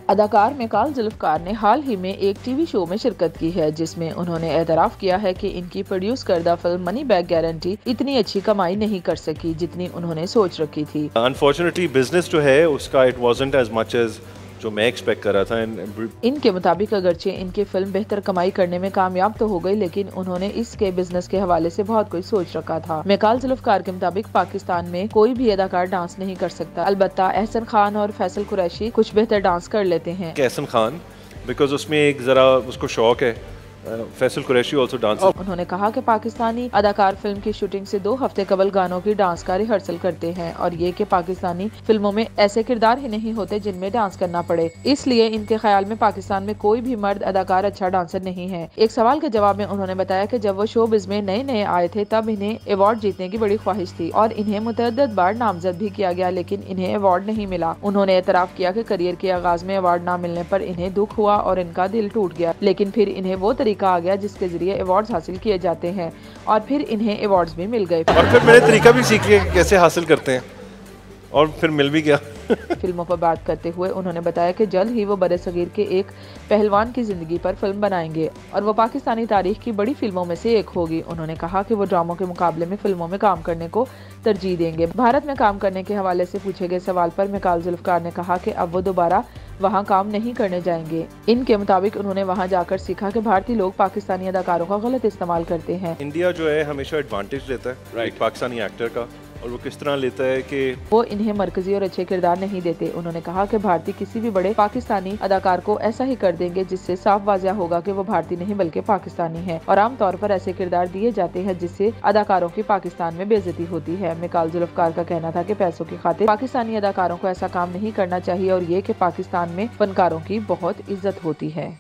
अदाकार मिकाल जुल्फकार ने हाल ही में एक टीवी शो में शिरकत की है, जिसमें उन्होंने एतराफ़ किया है कि इनकी प्रोड्यूस करदा फिल्म मनी बैक गारंटी इतनी अच्छी कमाई नहीं कर सकी जितनी उन्होंने सोच रखी थी। अनफॉर्चुनेटली बिजनेस जो है उसका it wasn't as much as जो मैं एक्सपेक्ट कर रहा था। इनके मुताबिक अगरचे इनकी फिल्म बेहतर कमाई करने में कामयाब तो हो गई, लेकिन उन्होंने इसके बिजनेस के हवाले से बहुत कुछ सोच रखा था। मिकाल जुल्फकार के मुताबिक पाकिस्तान में कोई भी अदाकार डांस नहीं कर सकता, अलबत्ता एहसन खान और फैसल कुरैशी कुछ बेहतर डांस कर लेते हैं। एहसन खान बिकॉज उसमें एक जरा उसको शौक है, फैसल कुरैशी आल्सो डांसेस। उन्होंने कहा कि पाकिस्तानी अदाकार फिल्म की शूटिंग से 2 हफ्ते कबल गानों की डांस का रिहर्सल करते हैं और ये कि पाकिस्तानी फिल्मों में ऐसे किरदार ही नहीं होते जिनमें डांस करना पड़े, इसलिए इनके ख्याल में पाकिस्तान में कोई भी मर्द अदाकार अच्छा डांसर नहीं है। एक सवाल के जवाब में उन्होंने बताया कि जब वो शोबिज़ में नए आए थे तब इन्हें अवार्ड जीतने की बड़ी ख्वाहिश थी और इन्हें मुतअद्दिद बार नामजद भी किया गया, लेकिन इन्हें अवार्ड नहीं मिला। उन्होंने एतराफ़ किया कि करियर के आगाज में अवार्ड न मिलने पर इन्हें दुख हुआ और इनका दिल टूट गया, लेकिन फिर इन्हें वो तरीका आ गया जिसके जरिए अवार्ड्स हासिल किए जाते हैं और फिर इन्हें अवार्ड्स भी मिल गए। और फिर मैंने तरीका भी सीख लिया कैसे हासिल करते हैं और फिर मिल भी गया। फिल्मों पर बात करते हुए उन्होंने बताया कि जल्द ही वो बड़े सगीर के एक पहलवान की जिंदगी पर फिल्म बनाएंगे और वो पाकिस्तानी तारीख की बड़ी फिल्मों में से एक होगी। उन्होंने कहा कि वो ड्रामों के मुकाबले में फिल्मों में काम करने को तरजीह देंगे। भारत में काम करने के हवाले से पूछे गए सवाल पर मिकाल जुल्फकार ने कहा कि अब वो दोबारा वहाँ काम नहीं करने जाएंगे। इनके मुताबिक उन्होंने वहाँ जाकर सीखा कि भारतीय लोग पाकिस्तानी अदाकारों का गलत इस्तेमाल करते हैं। इंडिया जो है हमेशा एडवांटेज लेता है पाकिस्तानी एक्टर का, और वो किस तरह लेता है कि वो इन्हें मरकजी और अच्छे किरदार नहीं देते। उन्होंने कहा कि भारतीय किसी भी बड़े पाकिस्तानी अदाकार को ऐसा ही कर देंगे जिससे साफ वाज़िया होगा कि वो भारतीय नहीं बल्कि पाकिस्तानी है, और आमतौर पर ऐसे किरदार दिए जाते हैं जिससे अदाकारों की पाकिस्तान में बेइज्जती होती है। मिकाल जुल्फकार का कहना था कि पैसों की खातिर पाकिस्तानी अदाकारों को ऐसा काम नहीं करना चाहिए और ये कि पाकिस्तान में फनकारों की बहुत इज्जत होती है।